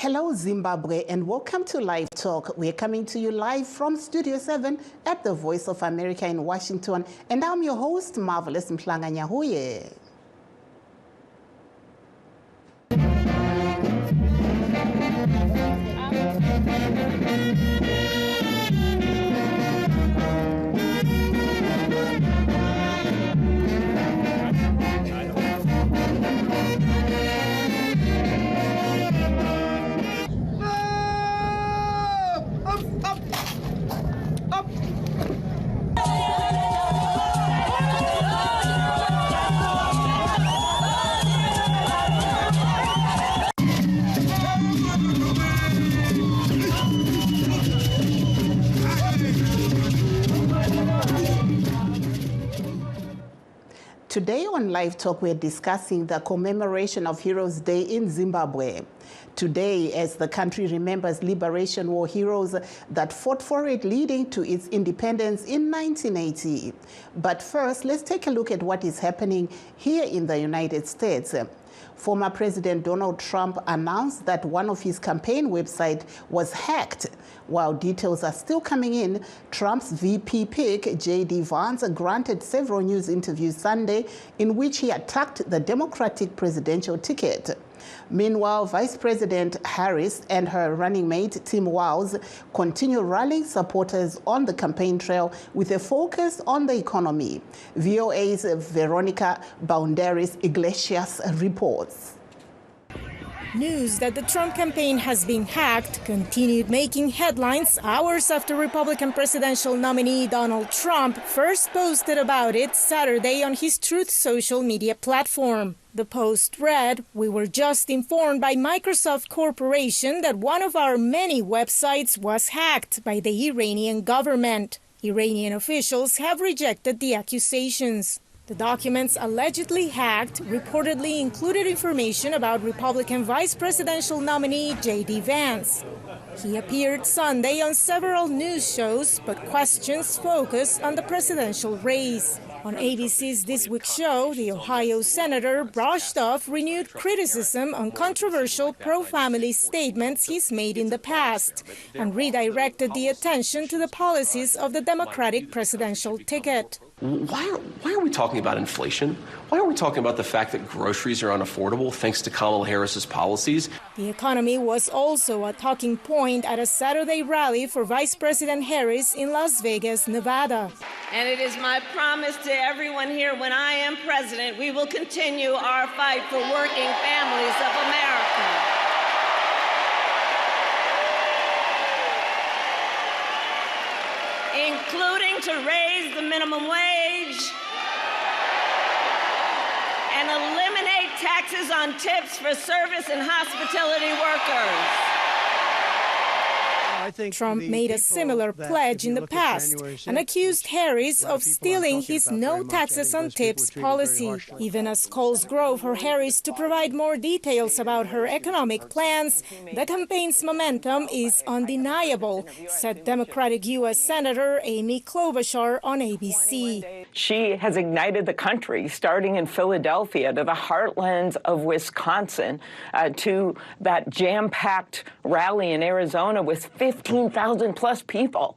Hello, Zimbabwe, and welcome to Live Talk. We're coming to you live from Studio 7 at the Voice of America in Washington, and I'm your host, Marvelous Mhlanga Nyahuye. Today on Live Talk, we're discussing the commemoration of Heroes Day in Zimbabwe. Today, as the country remembers Liberation War heroes that fought for it, leading to its independence in 1980. But first, let's take a look at what is happening here in the United States. Former President Donald Trump announced that one of his campaign websites was hacked. While details are still coming in, Trump's VP pick, J.D. Vance, granted several news interviews Sunday in which he attacked the Democratic presidential ticket. Meanwhile, Vice President Harris and her running mate, Tim Walz, continue rallying supporters on the campaign trail with a focus on the economy. VOA's Veronica Boundaris Iglesias reports. News that the Trump campaign has been hacked continued making headlines hours after Republican presidential nominee Donald Trump first posted about it Saturday on his Truth social media platform. The post read, "We were just informed by Microsoft Corporation that one of our many websites was hacked by the Iranian government. Iranian officials have rejected the accusations." The documents allegedly hacked reportedly included information about Republican vice presidential nominee J.D. Vance. He appeared Sunday on several news shows, but questions focused on the presidential race. On ABC's This Week show, the Ohio senator brushed off renewed criticism on controversial pro-family statements he's made in the past and redirected the attention to the policies of the Democratic presidential ticket. Why are we talking about inflation? Why are we talking about the fact that groceries are unaffordable thanks to Kamala Harris's policies? The economy was also a talking point at a Saturday rally for Vice President Harris in Las Vegas, Nevada. And it is my promise to everyone here, when I am president, we will continue our fight for working families of America. Including to raise the minimum wage and eliminate taxes on tips for service and hospitality workers. Trump made a similar pledge in the past and accused Harris of stealing his no taxes on tips policy. Even as calls grow for Harris to provide more details about her economic plans, the campaign's momentum is undeniable, said Democratic U.S. Senator Amy Klobuchar on ABC. She has ignited the country, starting in Philadelphia to the heartlands of Wisconsin, to that jam-packed rally in Arizona with 15,000 plus people.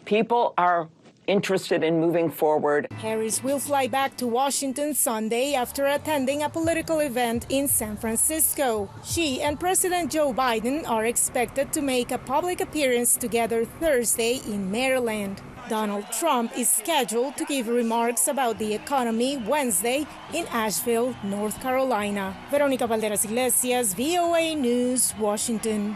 People are interested in moving forward. Harris will fly back to Washington Sunday after attending a political event in San Francisco. She and President Joe Biden are expected to make a public appearance together Thursday in Maryland. Donald Trump is scheduled to give remarks about the economy Wednesday in Asheville, North Carolina. Veronica Boundaris Iglesias, VOA News, Washington.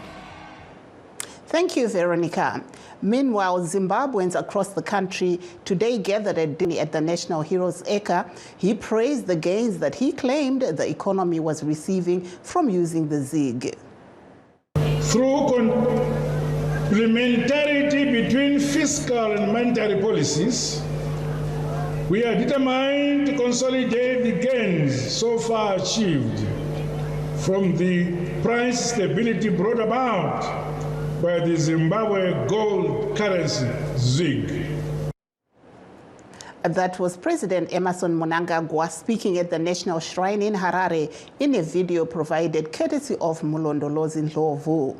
Thank you, Veronica. Meanwhile, Zimbabweans across the country today gathered at the National Heroes Acre. He praised the gains that he claimed the economy was receiving from using the ZiG. Through complementarity between fiscal and monetary policies, we are determined to consolidate the gains so far achieved from the price stability brought about by the Zimbabwe gold currency, ZiG. That was President Emmerson Mnangagwa speaking at the National Shrine in Harare in a video provided courtesy of Mulondolozi Ndlovu.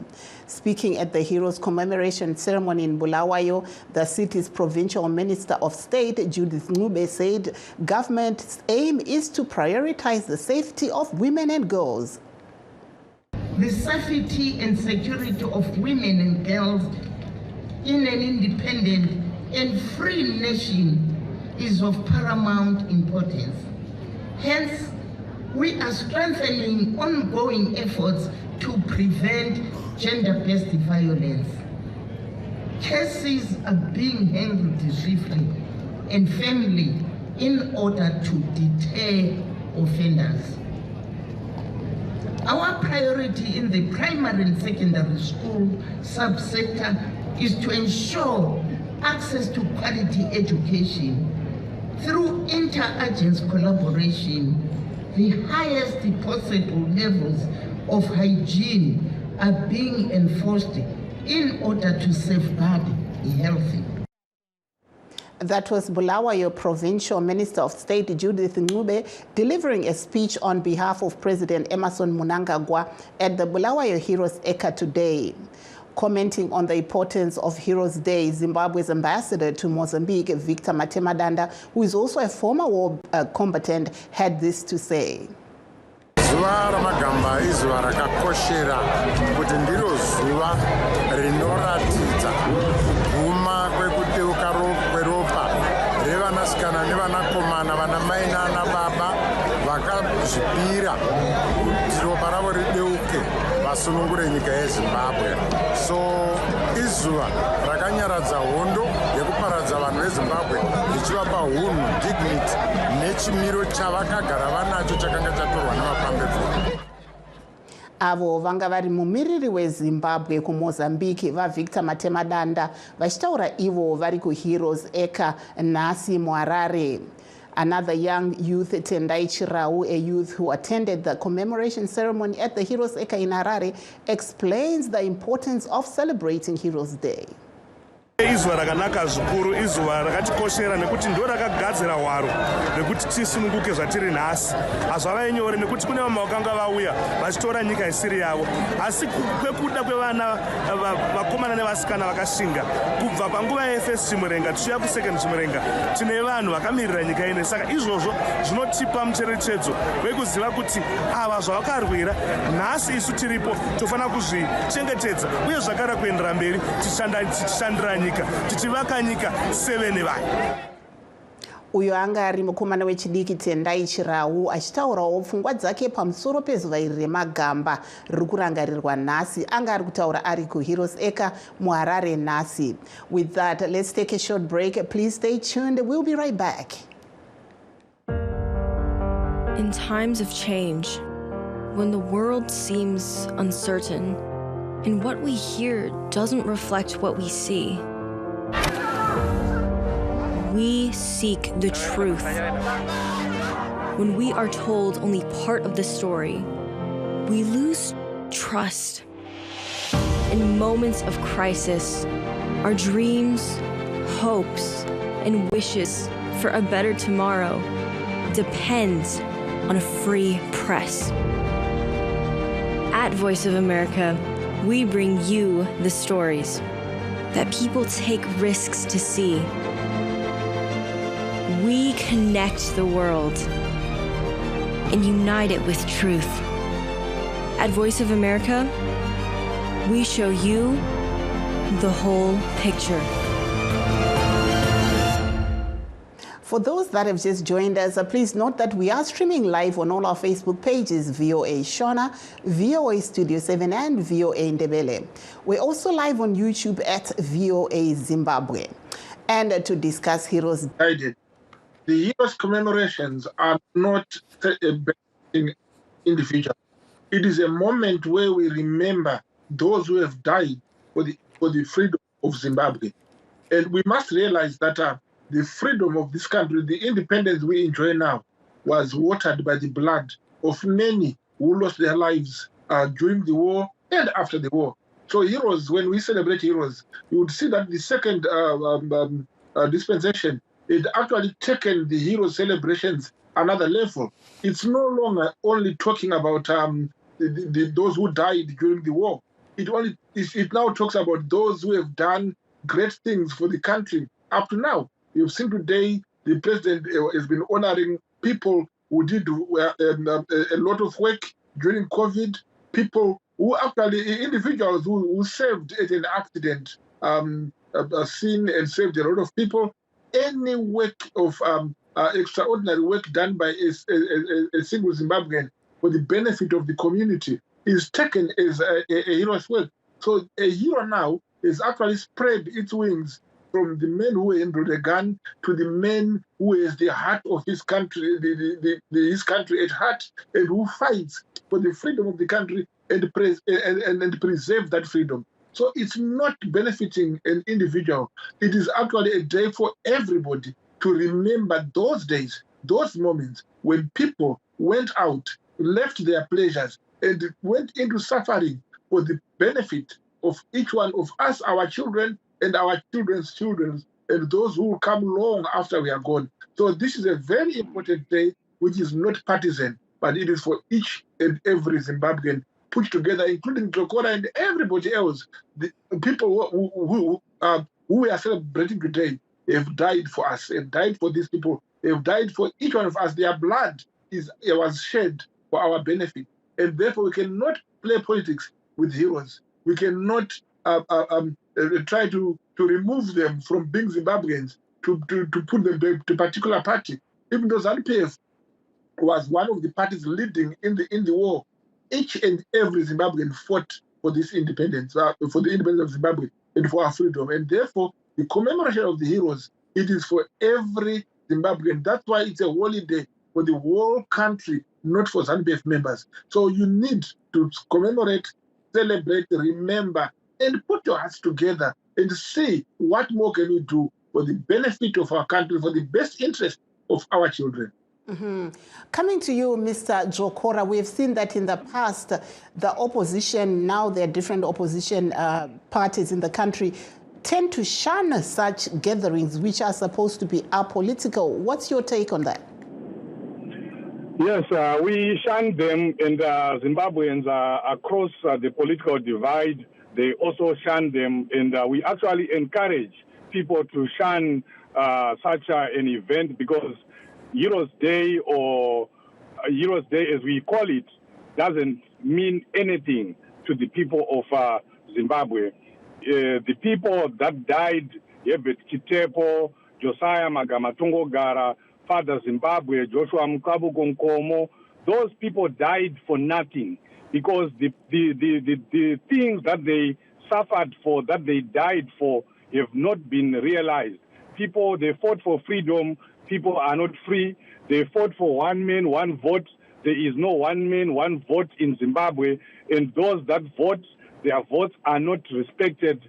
Speaking at the Heroes Commemoration Ceremony in Bulawayo, the city's Provincial Minister of State, Judith Ncube, said government's aim is to prioritize the safety of women and girls. The safety and security of women and girls in an independent and free nation is of paramount importance. Hence, we are strengthening ongoing efforts to prevent gender-based violence. Cases are being handled swiftly and firmly in order to deter offenders. Our priority in the primary and secondary school subsector is to ensure access to quality education through inter-agency collaboration. The highest possible levels of hygiene are being enforced in order to safeguard health. That was Bulawayo Provincial Minister of State Judith Ncube delivering a speech on behalf of President Emmerson Mnangagwa at the Bulawayo Heroes Eka today. Commenting on the importance of Heroes Day, Zimbabwe's ambassador to Mozambique, Victor Matemadanda, who is also a former war combatant, had this to say. Zuva ramagamba izuva rakakoshera kuti ndiro zuva rinoratidza kuguma kwekudeuka kweropa revanasikana nevanakomana vanamai nanababa vakazvipira kuti ropa ravo rideuke vasunungure nyika yeZimbabwe. So izuva rakanyaradza hondo yekuparadza vanhu veZimbabwe richivapa hunhu, dignity nechimiro chavakagara vanacho chakanga chatorwa nemapambepfumo. Avo vanga vari mumiriri weZimbabwe kuMozambique vaVictor Matemadanda vachitaura ivo vari kuHeroes Eka nhasi muHarare. Another young youth, Tendai Chirau, a youth who attended the commemoration ceremony at the Heroes Eka in Harare, explains the importance of celebrating Heroes Day. Izuva rakanaka zvikuru, izuva rakatikoshera nekuti ndo rakagadzira hwaro rekuti tisununguke zvatiri nhasi. Hazvava nyore nekuti kune vamwe vakanga vauya vachitora nyika isiri yavo, asi kwekuda kwevana vakomana nevasikana vakashinga kubva panguva yeFirst Chimurenga tichiuya kuSecond Chimurenga tine vanhu vakamirira nyika ine. Saka izvozvo zvinotipa mucherechedzo wekuziva kuti ava zvavakarwira nhasi isu tiripo tofanira kuzvichengetedza uye zvakara kuendera mberi tichishandira nyika tichivaka nyika 7 vai. Uyo anga ari mukomana wechidiki Tendai Chirau achitaurawo pfungwa dzake pamusoro pezuva iri remagamba riri kurangarirwa nhasi. Anga ari kutaura ari kuHeroes Eka muHarare nhasi. With that, let's take a short break. Please stay tuned. We'll be right back. In times of change, when the world seems uncertain and what we hear doesn't reflect what we see, we seek the truth. When we are told only part of the story, we lose trust. In moments of crisis, our dreams, hopes, and wishes for a better tomorrow depends on a free press. At Voice of America, we bring you the stories that people take risks to see. We connect the world and unite it with truth. At Voice of America, we show you the whole picture. For those that have just joined us, please note that we are streaming live on all our Facebook pages, VOA Shona, VOA Studio 7, and VOA Ndebele. We're also live on YouTube at VOA Zimbabwe. And to discuss Heroes Day. The Heroes commemorations are not a bad thing in the future. It is a moment where we remember those who have died for the freedom of Zimbabwe. And we must realize that the freedom of this country, the independence we enjoy now, was watered by the blood of many who lost their lives during the war and after the war. So Heroes, when we celebrate Heroes, you would see that the second dispensation it actually taken the hero celebrations another level. It's no longer only talking about those who died during the war. It now talks about those who have done great things for the country up to now. You've seen today the president has been honoring people who did a lot of work during COVID, people who actually, individuals who saved at an accident scene and saved a lot of people. Any work of extraordinary work done by a single Zimbabwean for the benefit of the community is taken as a hero's work. So a hero now is actually spread its wings from the men who handled a gun to the men who is the heart of his country, his country at heart, and who fights for the freedom of the country and preserve that freedom. So it's not benefiting an individual. It is actually a day for everybody to remember those days, those moments when people went out, left their pleasures, and went into suffering for the benefit of each one of us, our children, and our children's children, and those who will come long after we are gone. So this is a very important day, which is not partisan, but it is for each and every Zimbabwean put together, including Jokora and everybody else. The people who we are celebrating today have died for us, have died for these people, have died for each one of us. Their blood was shed for our benefit. And therefore, we cannot play politics with heroes. We cannot try to remove them from being Zimbabweans, to put them to a particular party. Even though ZANU-PF was one of the parties leading in the war, each and every Zimbabwean fought for this independence, for the independence of Zimbabwe and for our freedom. And therefore, the commemoration of the heroes, it is for every Zimbabwean. That's why it's a holiday for the whole country, not for ZANU-PF members. So you need to commemorate, celebrate, remember, and put your hearts together and see what more can we do for the benefit of our country, for the best interest of our children. Mm-hmm. Coming to you, Mr. Jokora, we've seen that in the past, the opposition, now there are different opposition parties in the country, tend to shun such gatherings which are supposed to be apolitical. What's your take on that? Yes, we shun them, and Zimbabweans across the political divide, they also shun them, and we actually encourage people to shun such an event, because Heroes Day, or Heroes Day as we call it, doesn't mean anything to the people of Zimbabwe. The people that died, Yebet Kitepo, Josiah Magamatungogara, Father Zimbabwe, Joshua Mukabuko Nkomo, those people died for nothing, because the things that they suffered for, that they died for, have not been realized. People, they fought for freedom. People are not free. They fought for one man, one vote. There is no one man, one vote in Zimbabwe. And those that vote, their votes are not respected.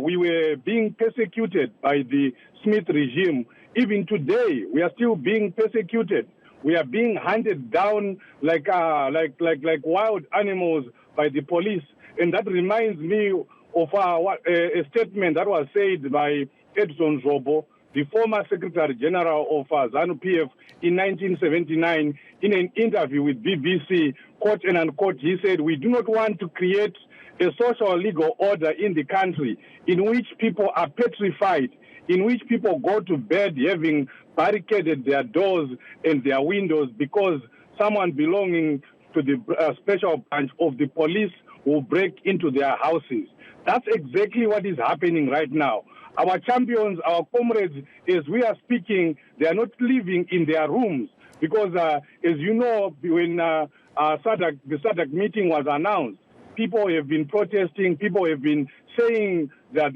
We were being persecuted by the Smith regime. Even today, we are still being persecuted. We are being hunted down like wild animals by the police. And that reminds me of a statement that was said by Edson Zobo, the former Secretary General of ZANU-PF, in 1979, in an interview with BBC, quote and unquote, he said, "We do not want to create a social legal order in the country in which people are petrified, in which people go to bed having barricaded their doors and their windows because someone belonging to the special branch of the police will break into their houses." That's exactly what is happening right now. Our champions, our comrades, as we are speaking, they are not living in their rooms because, as you know, when the SADC meeting was announced, people have been protesting, people have been saying that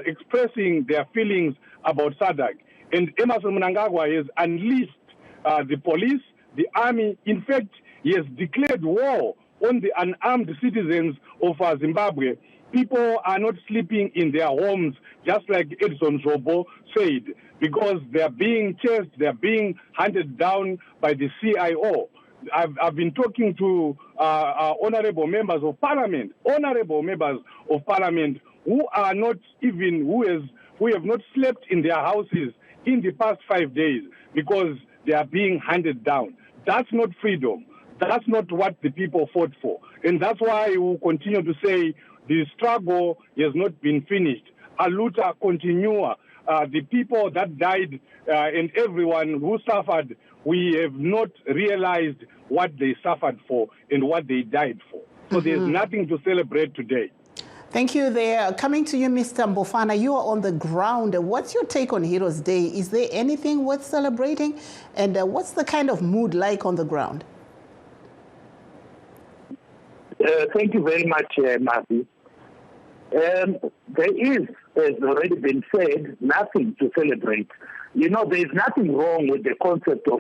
expressing their feelings about SADC. And Emerson Mnangagwa has unleashed the police, the army. In fact, he has declared war on the unarmed citizens of Zimbabwe. People are not sleeping in their homes, just like Edson Zobo said, because they are being chased, they are being hunted down by the CIO. I've been talking to honorable members of parliament, who are not even, who have not slept in their houses in the past 5 days because they are being handed down. That's not freedom. That's not what the people fought for. And that's why we will continue to say the struggle has not been finished. A luta continua. The people that died and everyone who suffered, we have not realized what they suffered for and what they died for. So there's nothing to celebrate today. Thank you there. Coming to you, Mr. Mbofana, you are on the ground. What's your take on Heroes Day? Is there anything worth celebrating? And what's the kind of mood like on the ground? Thank you very much, Matthew. There is, as already been said, nothing to celebrate. You know, there is nothing wrong with the concept of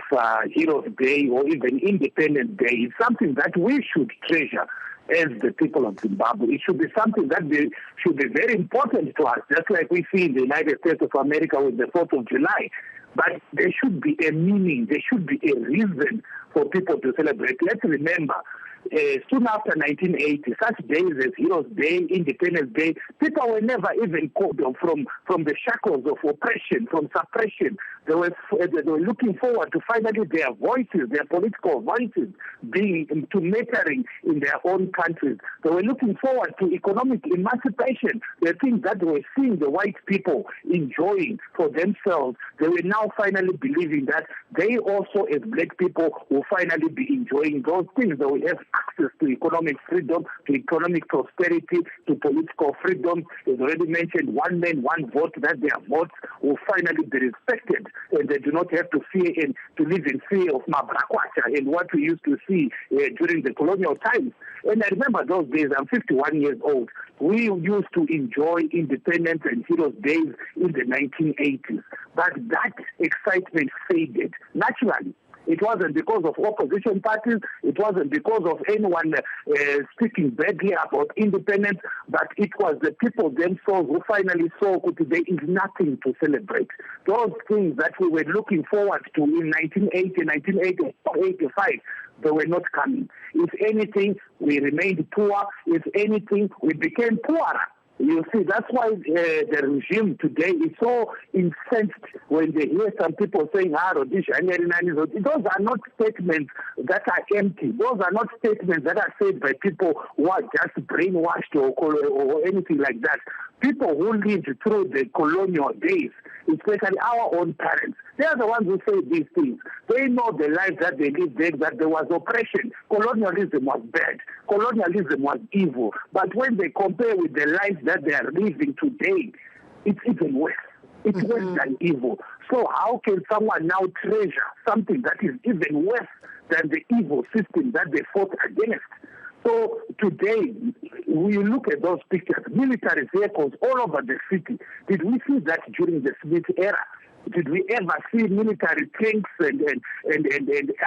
Heroes Day or even Independence Day. It's something that we should treasure as the people of Zimbabwe. It should be something that should be very important to us, just like we see in the United States of America with the 4th of July. But there should be a meaning, there should be a reason for people to celebrate. Let's remember, soon after 1980, such days as Heroes Day, Independence Day, people were never even called from the shackles of oppression, from suppression. They were looking forward to finally their voices, their political voices, being to mattering in their own countries. They were looking forward to economic emancipation, the things that they were seeing the white people enjoying for themselves. They were now finally believing that they also, as black people, will finally be enjoying those things. They will have access to economic freedom, to economic prosperity, to political freedom. As already mentioned, one man, one vote, that their votes will finally be respected, and they do not have to fear and to live in fear of Mabrakwacha and what we used to see during the colonial times. And I remember those days. I'm 51 years old. We used to enjoy independence and Heroes Days in the 1980s, but that excitement faded naturally. It wasn't because of opposition parties. It wasn't because of anyone speaking badly about independence, but it was the people themselves who finally saw that there is nothing to celebrate. Those things that we were looking forward to in 1980, 1985, they were not coming. If anything, we remained poor. If anything, we became poorer. You see, that's why the regime today is so incensed when they hear some people saying, those are not statements that are empty. Those are not statements that are said by people who are just brainwashed or anything like that. People who lived through the colonial days, especially our own parents, they are the ones who say these things. They know the life that they lived there, that there was oppression. Colonialism was bad. Colonialism was evil. But when they compare with the life that they are living today, it's even worse. It's worse than evil. So how can someone now treasure something that is even worse than the evil system that they fought against? So today, we look at those pictures, military vehicles all over the city. Did we see that during the Smith era? Did we ever see military tanks and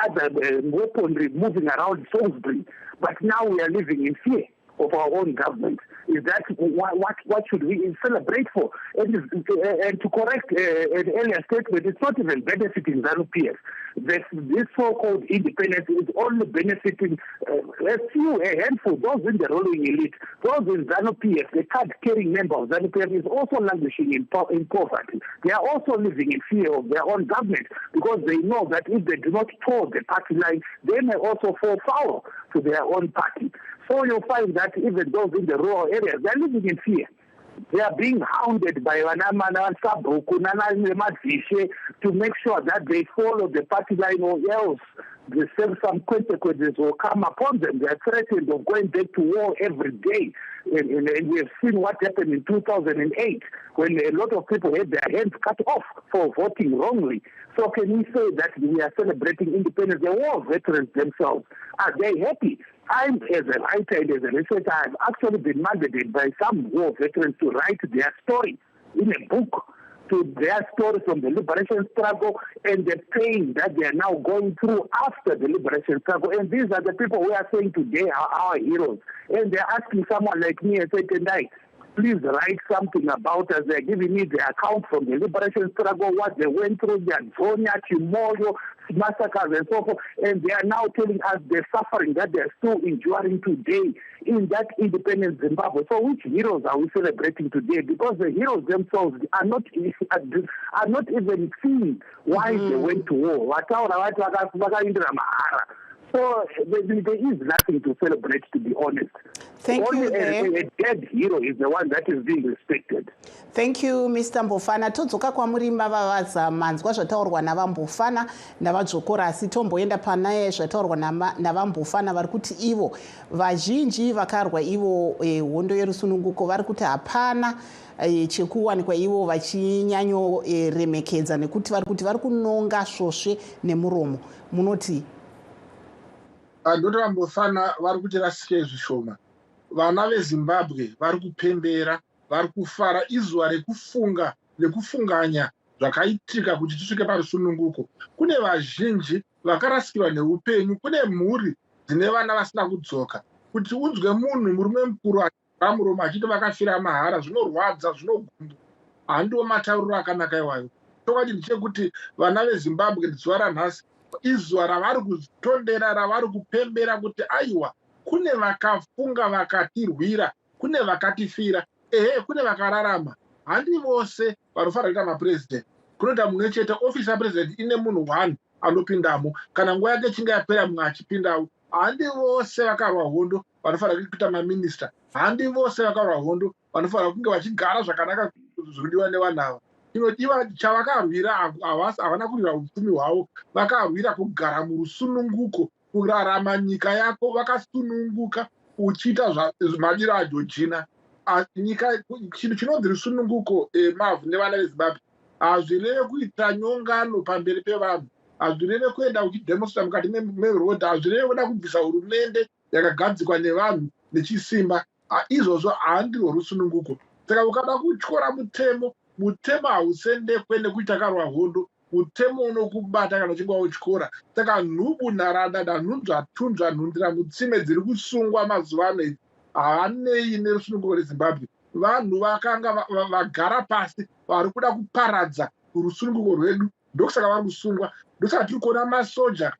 other weaponry moving around Salisbury? But now we are living in fear of our own government. Is that what should we celebrate for? And to correct an earlier statement, it's not even benefiting ZANU-PF. This so-called independence is only benefiting a handful, those in the ruling elite. Those in ZANU-PF, the card-carrying member of ZANU-PF, is also languishing in poverty. They are also living in fear of their own government because they know that if they do not toe the party line, they may also fall foul to their own party. So you'll find that even those in the rural areas, they're living in fear. They are being hounded by to make sure that they follow the party line, or else some consequences will come upon them. They are threatened of going back to war every day. And we have seen what happened in 2008 when a lot of people had their hands cut off for voting wrongly. So can we say that we are celebrating independence? The war veterans themselves, are they happy? I'm, as a writer and as a researcher, I've actually been mandated by some war veterans to write their story in a book, to their story from the liberation struggle and the pain that they are now going through after the liberation struggle. And these are the people we are saying today are our heroes. And they're asking someone like me and saying, please write something about us. They're giving me the account from the liberation struggle, what they went through, their Zonia, Chimoyo, massacres and so forth, and they are now telling us the suffering that they are still enduring today in that independent Zimbabwe. So which heroes are we celebrating today? Because the heroes themselves are not even seeing why they went to war. So there is nothing to celebrate, to be honest. Thank Only you. A dead hero is the one that is being respected. Thank you, Mr. Mbofana. Todzoka kwamuri mbavavaza manzwa zvataurwa navambofana navadzokora, asi tomboenda panaye zvataurwa navambofana vari kuti ivo vazhinji vakarwa ivo hondo yerusununguko vari kuti hapana chekuwanikwa ivo vachinyanyoremekedza nekuti vari kuti vari kunonga svosve nemuromo. Munoti? Ndoti vambofana vari kuti rasike zvishoma. Vana veZimbabwe vari kupembera, vari kufara izuva rekufunga nekufunganya zvakaitika kuti tisvike parusununguko. Kune vazhinji vakarasikirwa neupenyu, kune mhuri dzine vana vasina kudzoka. Kuti unzwe munhu murume mukuru amuromo achiti vakafira mahara, zvinorwadza, zvinogumbu. Handiwo matauriro akanaka iwayo. Chokwadi ndechekuti vana veZimbabwe zuva ranhasi izuva ravari kutondera, ravari kupembera kuti aiwa, kune vakafunga vakatirwira, kune vakatifira, kune vakararama. Handi vose vanofanira kuita mapresident. Kunoita mumwe chete, ofisi yapresident ine munhu 1 anopindamo. Kana nguva yake chinge yapera mumwe achipindawo. Handi vose vakarwa hondo vanofanira kuita maminista. Handi vose vakarwa hondo vanofanira kunge vachigara zvakanaka zvinodiwa nevanhu ava. Inodiwa chavakarwira havana kurwira upfumi hwavo, vakarwira kugara murusununguko, kurarama nyika yako vakasununguka uchiita madiro aJochina. Nyika chinhu chinonzi rusununguko mavhu nevana veZimbabwe hazvireve kuita nyongano pamberi pevanhu, hazvireve kuenda uchidhemonstra mukati merodha, hazvireve kuda kubvisa hurumende yakagadzikwa nevanhu nechisimba. Izvozvo handirwo rusununguko. Saka ukada kutyora mutemo hausendekwe nekuita karwa hondo, mutemo unokubata kana uchinge wautyora. Saka nhubu, nharadada, nhunzvatunzva, nhundira, mutsime dziri kusungwa mazuva ano haanei nerusununguko reZimbabwe. Vanhu vakanga vagara pasi vari kuda kuparadza rusununguko rwedu, ndokusaka vari kusungwa. Ndosaka tiri kuona masoja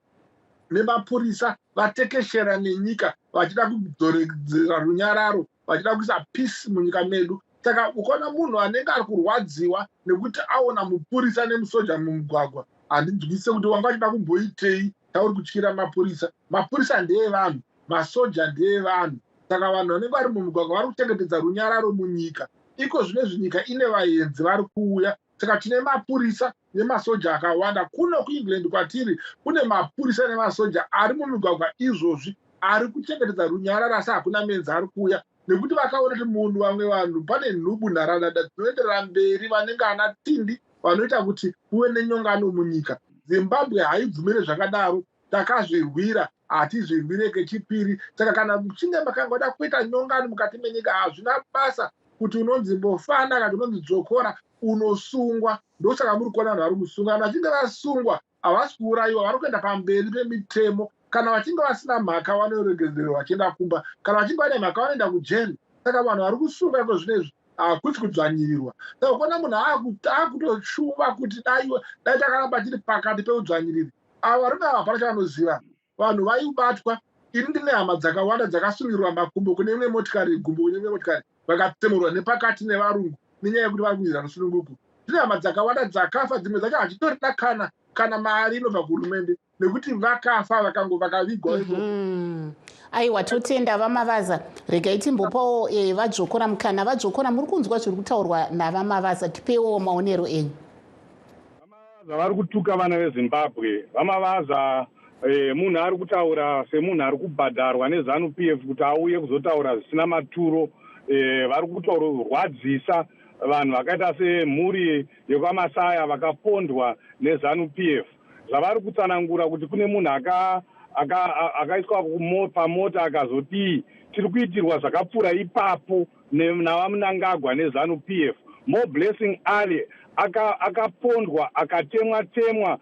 nemapurisa vatekeshera nenyika vachida kudzoredzera runyararo, vachida kuisa peace munyika medu. Saka ukaona munhu anenge ari kurwadziwa nekuti aona mupurisa nemusoja mumugwagwa, handinzwise kuti wanga achida kumboitei tauri kutyira mapurisa. Mapurisa ndeevanhu, masoja ndeevanhu. Saka vanhu vanenge vari mumugwagwa vari kuchengetedza runyararo munyika. Iko zvinezvi nyika ine vaenzi vari kuuya. Saka tine mapurisa nemasoja akawanda. Kuno kuEngland kwatiri kune mapurisa nemasoja ari mumigwagwa izvozvi ari kuchengetedza runyararo, asi hakuna menzi ari kuuya. Nekuti vakaona kuti munhu vamwe vanhu pane nhubu, nharadada dzinoenderera mberi, vanenge ana tindi vanoita kuti kuve nenyongano munyika. Zimbabwe haibvumire zvakadaro, takazvirwira, hatizvirwire kechipiri. Saka kana muchinge makangada kuita nyongano mukati menyika, hazvina basa kuti unonzi Mbofana kana unonzi Dzokora unosungwa. Ndosaka muri kuona vanhu vari kusungwa. Kana vachinge vasungwa havasi kuurayiwa, vari kuenda pamberi pemitemo. Kana vachinge vasina mhaka vanoregedzerwa vachienda kumba, kana vachinge vane mhaka vanoenda kujeri. Saka vanhu vari kusunga iko zvinezvi hakusi kudzvanyirirwa. Saka ukaona munhu akutoshuva kuti dai takaramba tiri pakati peudzvanyiriri, ava varume ava hapana chavanoziva. Vanhu vaibatwa. Ini ndine hama dzakawanda dzakasungirirwa makumbo kune imwe motikari, gumbo kune imwe motikari, vakatsemurwa nepakati nevarungu nenyaya yekuti vari kunyira rusununguko. Ndine hama dzakawanda dzakafa, dzimwe dzacho hachitorina kana mari inobva kuhurumende nekuti vakafa vakavigwa. Aiwa, totenda vamavaza. Regai timbopawo vadzokora mukana. Vadzokora, muri kunzwa zviri kutaurwa navamavaza, tipewo maonero enyu. Vamavaza vari kutuka vana veZimbabwe. Vamavaza munhu ari kutaura semunhu ari kubhadharwa neZANU-PF kuti auye kuzotaura zvisina maturo. Vari kutorwadzisa vanhu vakaita semhuri yekwaMasaya vakapondwa neZANU-PF. Zvavari kutsanangura kuti kune munhu akaiswa pamota akazoti tiri kuitirwa zvakapfuura ipapo navamunangagwa neZANU-PF. More Blessing Ali akapondwa, akatemwa,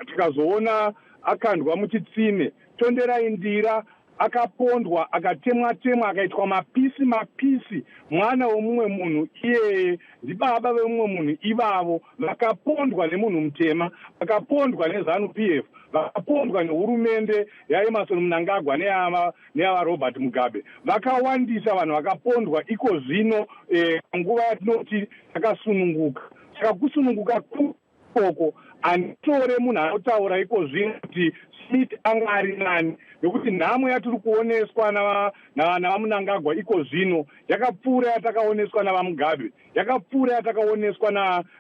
tikazoona akandwa muchitsime. Tonderai Ndira akapondwa akatemwa akaitwa mapisi mwana womumwe munhu iyeye ndibaba vemumwe munhu ivavo vakapondwa nemunhu mutema vakapondwa neZANU-PF vakapondwa nehurumende yaEmerson Mnangagwa neyava Robert Mugabe vakawandisa vanhu vakapondwa iko zvino nguva yatinoti takasununguka saka kusununguka kukoko anditore munhu anotaura iko zvino kuti Smith anga ari nani nekuti nhamo yatiri kuoneswa navamunangagwa iko zvino yakapfuura yatakaoneswa navamugabe yakapfuura yatakaoneswa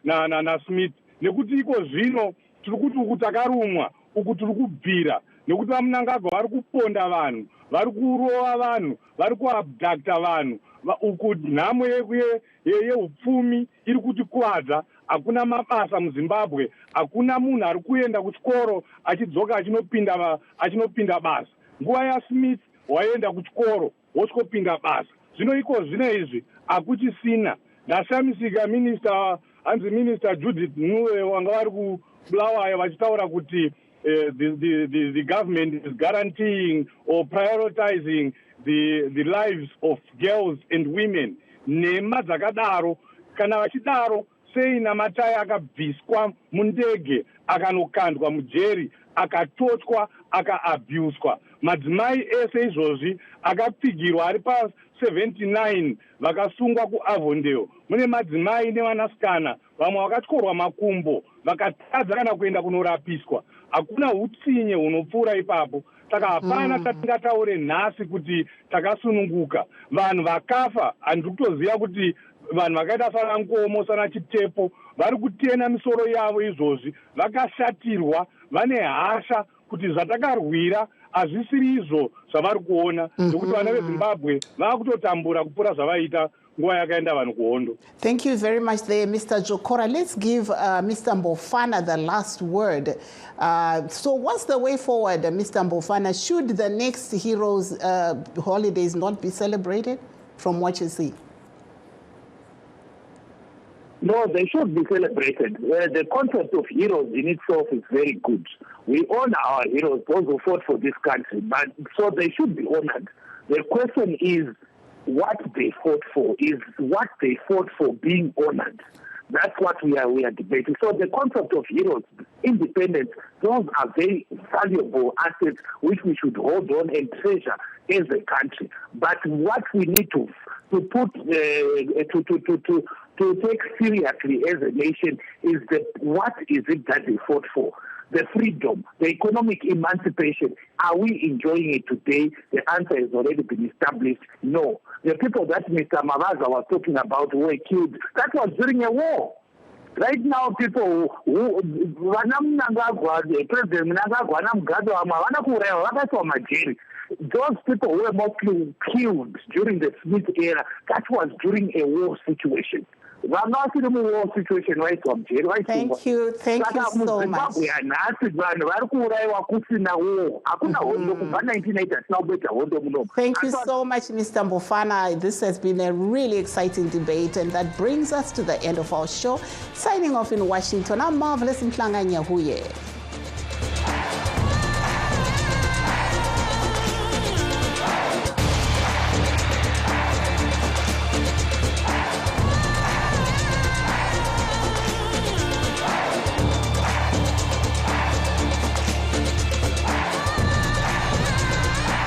na Smith nekuti iko zvino tiri kuti uku takarumwa uku tiri kubvira nekuti vamunangagwa vari kuponda vanhu vari kurova vanhu vari kuabducta vanhu uku nhamo yeupfumi iri kutikuvadza hakuna mabasa muZimbabwe hakuna munhu ari kuenda kuchikoro achidzoka achinopinda basa nguva yaSmith waenda kuchikoro wosvikopinda basa zvino iko zvino izvi hakuchisina ndashamisika hanzi minister Judith Nuwe wanga vari kuBulawayo vachitaura kuti the government is guaranteeing or prioritizing the lives of girls and women nhema dzakadaro kana vachidaro sei namatai akabviswa mundege akanokandwa mujeri akatotywa akaabhuswa madzimai ese izvozvi akapfigirwa ari pa79 vakasungwa kuAvondale mune madzimai nevanasikana vamwe vakatyorwa makumbo vakatadza kana kuenda kunorapiswa hakuna utsinye hunopfuura ipapo saka hapana tatingataure nhasi kuti takasununguka vanhu vakafa handiri kutoziva kuti vanhu vakaita sana Nkomo sana Chitepo vari kutena misoro yavo izvozvi vakashatirwa vane hasha kuti zvatakarwira hazvisiri izvo zvavari kuona nokuti vana veZimbabwe vakutotambura kupfuura zvavaita nguva yakaenda vanhu kuhondo. Thank you very much there, Mr. Jokora. Let's give Mr. Mbofana the last word. So what's the way forward, Mr. Mbofana? Should the next Heroes holidays not be celebrated from what you see? No, they should be celebrated. The concept of heroes in itself is very good. We honor our heroes, those who fought for this country, but so they should be honored. The question is what they fought for. Is what they fought for being honored? That's what we are debating. So the concept of heroes, independence, those are very valuable assets which we should hold on and treasure as a country. But what we need to put to take seriously as a nation is what is it that they fought for? The freedom, the economic emancipation. Are we enjoying it today? The answer has already been established. No. The people that Mr. Mavaza was talking about who were killed, that was during a war. Right now, people who President Mnangagwa those people who were mostly killed during the Smith era, that was during a war situation. Thank you so much. Thank you so much, Mr. Mbofana. This has been a really exciting debate, and that brings us to the end of our show. Signing off in Washington, I'm Marvelous Mhlanga Nyahuye.